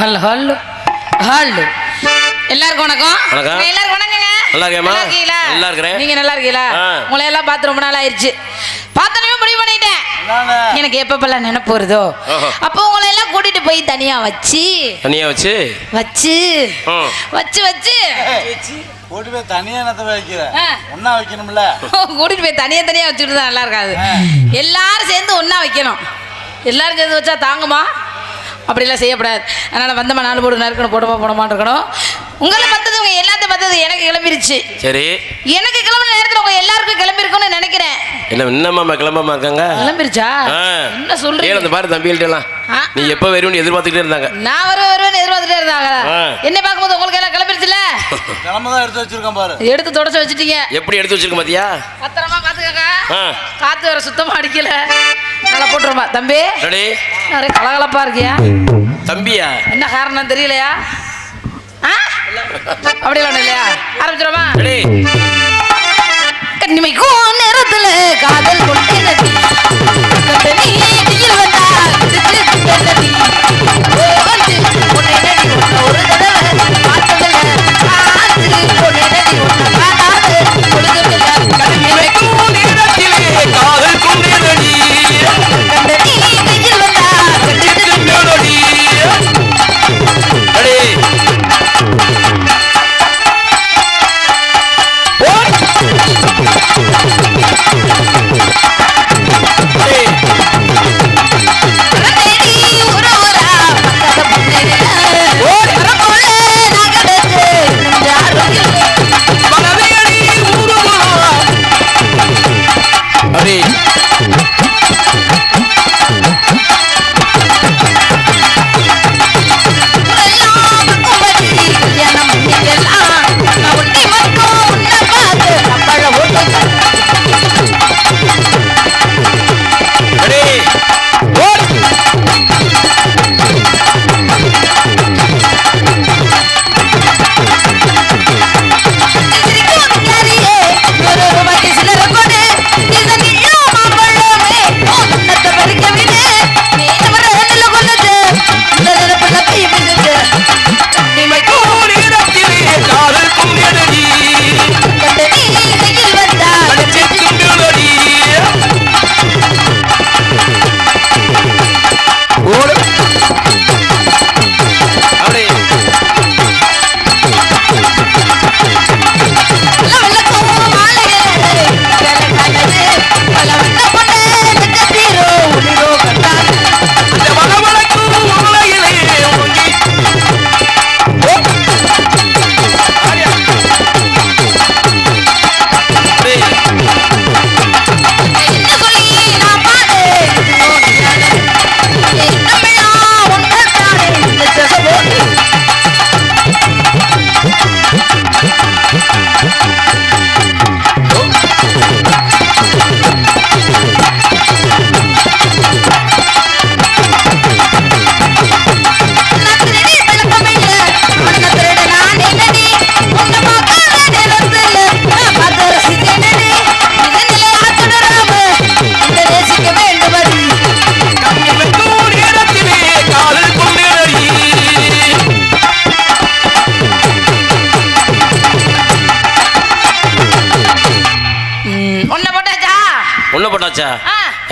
Hello hello hello எல்லாருக்கும் வணக்கம். எல்லாருக்கும் வணக்கங்க. நல்லா இருக்கீங்களா? நல்லா இருக்கேன். நீங்க நல்லா இருக்கீங்களா? உங்களை எல்லாம் பார்த்து ரொம்ப நாள் ஆயிடுச்சு. பார்த்தனே முடிவு பண்ணிட்டேன். எனக்கு எப்பப்பெல்லாம் நினைப்பு வருதோ அப்போ உங்களை எல்லாம் கூட்டிட்டு போய் தனியா வச்சு கூட்டிட்டு போய் தனியா ஒன்னா வைக்கணும்ல. கூட்டிட்டு போய் தனியா வச்சுட்டு தான் நல்லா இருக்காது. எல்லாரும் சேர்ந்து ஒன்னா வைக்கணும். எல்லாரும் சேர்ந்து வச்சா தாங்குமா? அப்படிலாம் செய்யக்கூடாது. அதனால் வந்தமா 4 போடு நறுக்கணும் போடமான்னு இருக்கணும். உங்களை பார்த்தது உங்க எல்லாத்தையும் பார்த்தது எனக்கு கிளம்பிருச்சு. சரி, எனக்கு கிளம்புற நேரத்தில் உங்க எல்லாருக்கும் கிளம்பிருக்கும்னு நினைக்கிறேன். என்ன இன்னமா கிளம்பாம இருக்காங்க? கிளம்பிருச்சா? என்ன சொல்றீங்க? அந்த பாரு தம்பிகள்ட்டலாம் நீ எப்போ வருவேன்னு எதிர்பார்த்துக்கிட்டே இருந்தாங்க. நான் வருவேன்னு எதிர்பார்த்துட்டே இருந்தாங்க. என்ன பார்க்கும்போது உங்களுக்கு எல்லாம் கிளம்பிருச்சுல? கிளம்பதான் எடுத்து வச்சிருக்கேன் பாரு. எடுத்து தொடச்சு வச்சுட்டீங்க. எப்படி எடுத்து வச்சிருக்க பாத்தியா? பத்திரமா பாத்துக்கங்க. காத்து வர சுத்தமா அடிக்கல. நல்லா போட்டுருமா தம்பி. நிறைய கலகலப்பா இருக்கியா தம்பியா? என்ன காரணம் தெரியலையா? அப்படி ஒண்ணு இல்லையா? ஆரம்பிச்சிரோமா? கண்ணிமைக்கும் நேரத்துல காதல் கொண்டேனடி கண்டனி நீர் வந்தா கண்டனி ஓடி கொண்டேனடி ஒரு தடவை பார்த்ததல்ல ஆச்சு கொண்டேனடி காதாது கொளுதுமில்ல கண்ணிமைக்கும் நேரத்திலே காதல் கொண்டேனடி கண்டனி நீர் வந்தா கண்டனி அடே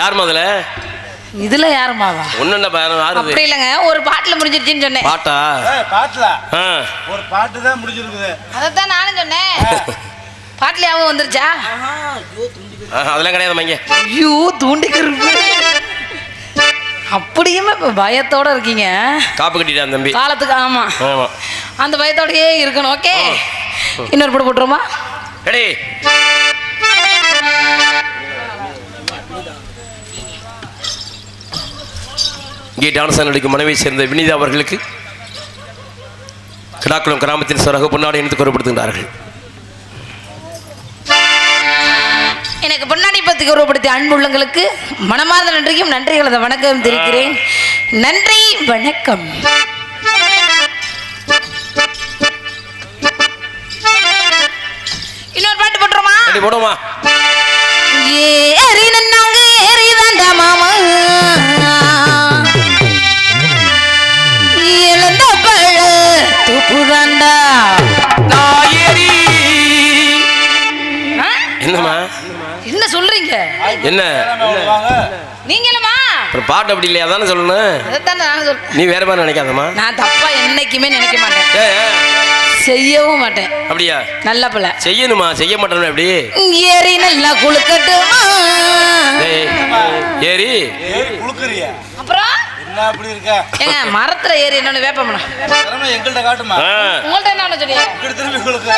யார் முதல்ல? இதுல யாருமாவா? அப்படி இல்லங்க, ஒரு பாட்டுல முடிஞ்சிருச்சுன்னு சொன்னேன். பாட்டா? பாட்டுல ஒரு பாட்டு தான் முடிஞ்சிருக்குது. அதத்தான் நானும் சொன்னேன். பாட்டுலயாவும் வந்துருச்சா? அதெல்லாம் கிடையாது. ஐயோ தூண்டிக்கிறது. அப்படியுமே பயத்தோட இருக்கீங்க. காப்பு கட்டிட்டான் தம்பி காலத்துக்கு. ஆமா, அந்த பயத்தோடயே இருக்கணும். ஓகே, இன்னொரு போட்டு போட்டுருமா? ரெடி? இங்கே டான்ஸ் நடிக்கும் மனைவியை சேர்ந்த வினிதா அவர்களுக்கு கிடாக்குளம் கிராமத்தின் சார்பாக பொன்னாடை இணைத்து கௌரவப்படுத்துகிறார்கள். எனக்கு பொன்னாடை பற்றி கௌரவப்படுத்திய அன்புள்ளங்களுக்கு மனமார்ந்த நன்றியும் நன்றிகளது வணக்கம் தெரிவிக்கிறேன். நன்றி, வணக்கம். இன்னொரு பாட்டு போட்டுருமா? போடுமா? ஏறி நன்னாங்க ஏறி தாண்டா மாமா இழந்த என்னம்மா என்ன சொல்றீங்க? என்ன வாங்க. நீங்க என்னம்மா? அப்புறம் பாட்டு அப்படி இல்லையா தானே சொல்லணும். அதைத்தானே நானும் சொல்றேன். நீ வேற மாதிரி நினைக்காதம்மா. நான் தப்பா என்னைக்குமே நினைக்க மாட்டேன், ஏய், ஏய், செய்யவும் மாட்டேன். அப்படியா? நல்ல பிள்ளை. செய்யணுமா? செய்ய மாட்டேன் எப்படி? ஏறி நல்லா குளுக்கட்டுமா? ஏய், ஏறி ஏறி குளுக்குறியா? அப்புறம் என்ன அப்படி இருக்க? ஏங்க மரத்துல ஏறி என்னன்னு வேப்பமணம் திறமை எங்கள்கிட்ட காட்டுமா? ஆ, உங்கள்ட்ட என்ன சொன்னீங்க? இப்படி திரும்பி குளுக்கு.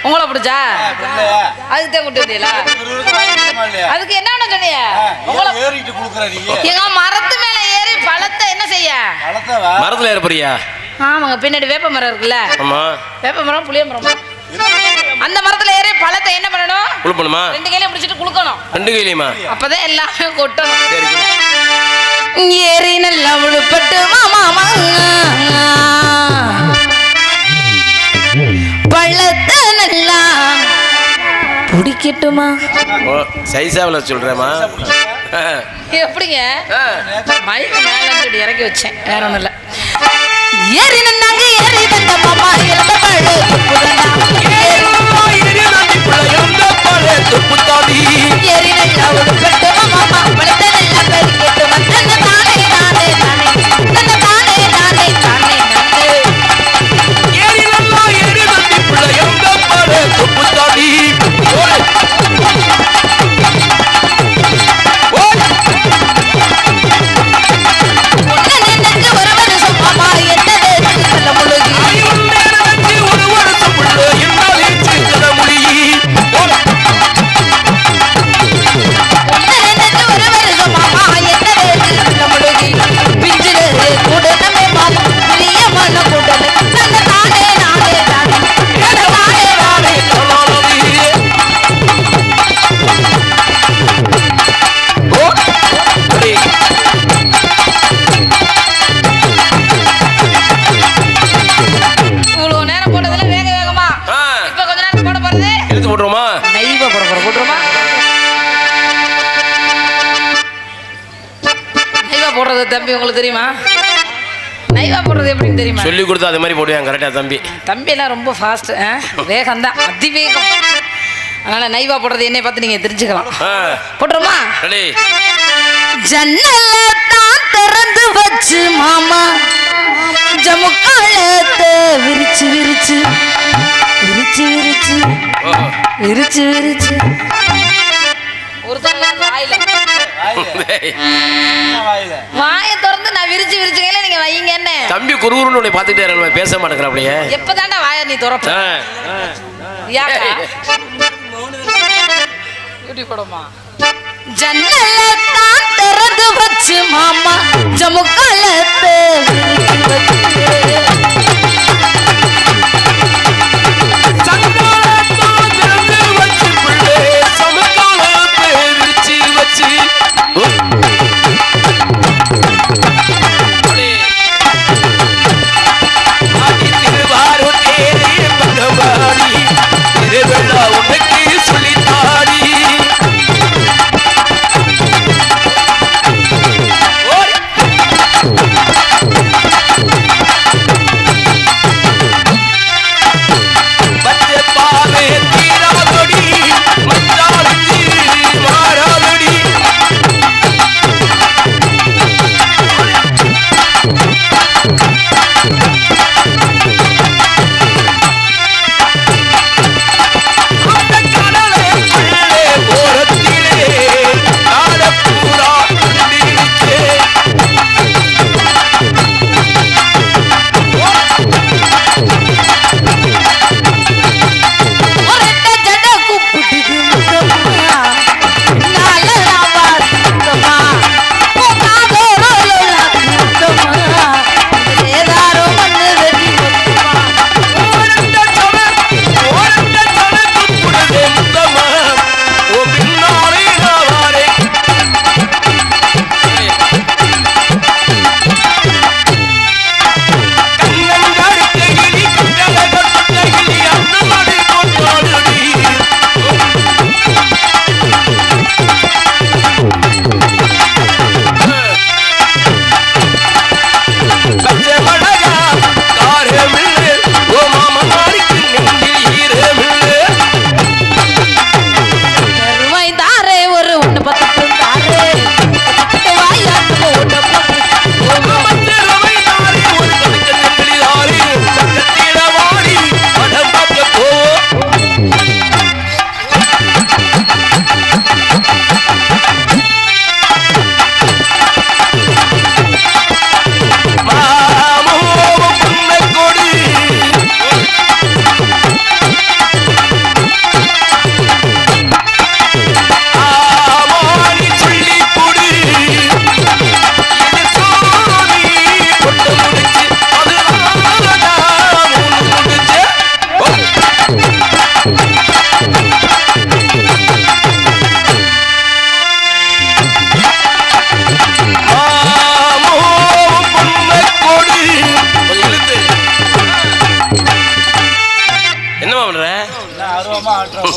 உங்களை பிடிச்சா இல்லையா? அதுக்கு தான் கூட்டி வந்தீங்களா? இருபது வாங்கிக்கணுமா இல்லையா? அதுக்கு என்ன சொன்னீங்க? உங்களை ஏறிக்கிட்டு குளுக்குற நீ. எங்க மரத்து மேல ஏறி பழத்தை என்ன செய்ய? வளர்த்தவா? மரத்துல ஏற போறியா? ஆமாங்க, பின்னாடி வேப்ப மரம் இருக்குல்ல, ஆமா. வேப்ப மரம் புளிய மரம், அந்த மரத்துல ஏறி பழத்தை என்ன பண்ணணும்? குளிப்பணுமா? 2 கையில பிடிச்சிட்டு குளுக்கணும். 2 கையிலையுமா? அப்பதான் எல்லாமே கொட்டணும். சரி குளி. ஏறி நல்லா உழுப்பட்டு மாமா பழத்தை நல்லா பிடிக்கட்டுமா? ஓ, சைஸாவில் சொல்றேம்மா. எப்படிங்க? மழைக்கு மேல இருந்து இறக்கி வச்சேன், வேற ஒண்ணும் இல்ல. ஏறி நின்னாங்க ஏறி வந்த மாமா இருந்த பழு ஏறி நல்லா உழுப்பட்டு மாமா பழத்தை நல்லா பெருக்கிட்டு வந்து தானே தானே தானே தானே தானே தானே தானே போட்டுருமா? நைவா போட்டுருமா? நைவா போடுறது தம்பி உங்களுக்கு தெரியுமா? நைவா போடுறது எப்படின்னு தெரியுமா? சொல்லி கொடுத்தா அது மாதிரி போடுவேன் கரெக்டா தம்பி. தம்பி எல்லாம் ரொம்ப ஃபாஸ்ட், வேகம் தான், அதிவேகம். அதனால நைவா போடுறது என்னை பார்த்து நீங்க தெரிஞ்சுக்கலாம். போட்டுருமா? ஜன்னல தான் திறந்து வச்சு மாமா ஜமுக்காலத்தை விரிச்சு விரிச்சு விரிச்சு விரிச்சு விரிச்சு விரிச்சு வாயை திறந்து நான் விரிச்சு விரிச்சுங்களே நீங்க வைங்க. என்ன தம்பி குறுகுறுன்னு பார்த்துட்டே பேச மாட்டேங்கிற அப்படியே. எப்பதாண்டா வாயை நீ திறப்ப? ஜன்னல தான் திறந்து வச்சு மாமா ஜமுக்காலத்தை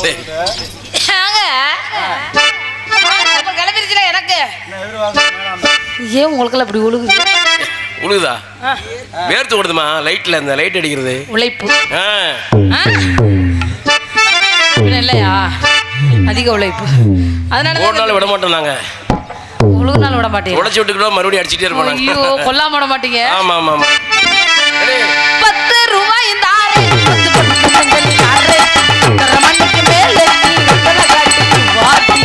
ஏங்க இப்ப கிளம்பிருச்சுல எனக்கு என்ன எதிர்பார்க்க வேணாம். ஏன் உங்களுக்கெல்லாம் இப்படி ஒழுகுது உழுகுதா வேர்த்து கொடுதுமா லைட்ல இந்த லைட் அடிக்கிறது உழைப்பு ஆ. ஆ? பின்ன இல்லையா அதிக உழைப்பு அதனால ஒரு நாள் விட மாட்டோம் நாங்க ஒழுகு நாள் விட மாட்டீங்க உடச்சி விட்டுக்கிட்டோம் மறுபடியும் அடிச்சுட்டே இருப்போம் நாங்க. ஐயோ கொல்லாம விட மாட்டீங்க ஆமா ஆமா ஆமா ஏய், 10 ரூபாய் இந்த ஆறு 10 பட்டுங்கள் ஆறு தர மண்ணுக்கு மேல வெத்தல காட்டுக்கு வாடி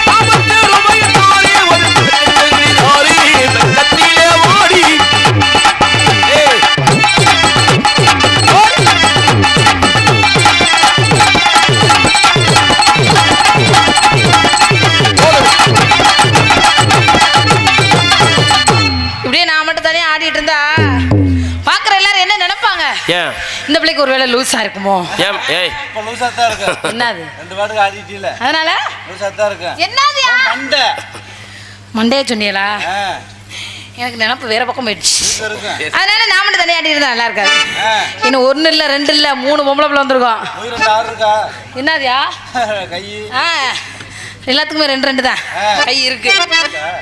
50 ரூபாய் தாரி, ஒரு பெண்ணை தாரி, வெள்ளத்திலே ஓடி. ஏய், ஓடி. இப்படியே நான் மட்டும் தனியா ஆடிட்டு இருந்தா பாக்குற எல்லாரும் என்ன நினைப்பாங்க ஏன் இந்த பிள்ளைக்கு ஒருவேளை லூஸா இருக்குமோ ஏன் ஏய் இப்ப லூசா தான் இருக்கு. என்னது 2 பாட்டுக்கு ஆடிட்டீல. அதனால லூசா தான் இருக்கு. என்னதுயா மண்டை. மண்டையே சொன்னீங்களா ஆ, எனக்கு நினப்பு வேற பக்கம் போயிடுச்சு லூசா இருக்கு. அதனால நான் மட்டும் தனியா ஆடி இருந்தா நல்லா இருக்காது ஆ, இன்னும் 1 இல்ல 2 இல்ல 3 பொம்பளை பிள்ளை வந்திருக்கோம் உயிர் ரெண்டு ஆறு இருக்கா? என்னதுயா கை. ஆ எல்லாத்துக்குமே 2 தான் கை இருக்கு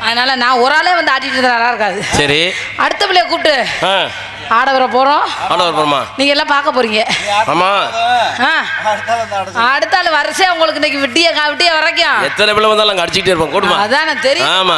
அதனால நான் ஒரு ஆளே வந்து ஆடிட்டு இருந்தா நல்லா இருக்காது சரி அடுத்த பிள்ளைய கூப்பிட்டு ஆ ஆட வர போறோம் ஆட வரமா நீங்க எல்லாம் பார்க்க போறீங்க ஆமா ஆ அடுத்தால வந்து ஆட. அடுத்த ஆள் வரிசையா உங்களுக்கு இன்னைக்கு விட்டிய வரைக்கும் எத்தனை பிள்ளை வந்தாலும் அங்க அடிச்சுக்கிட்டே இருப்போம் கூடுமா அதான் தெரியும் ஆமா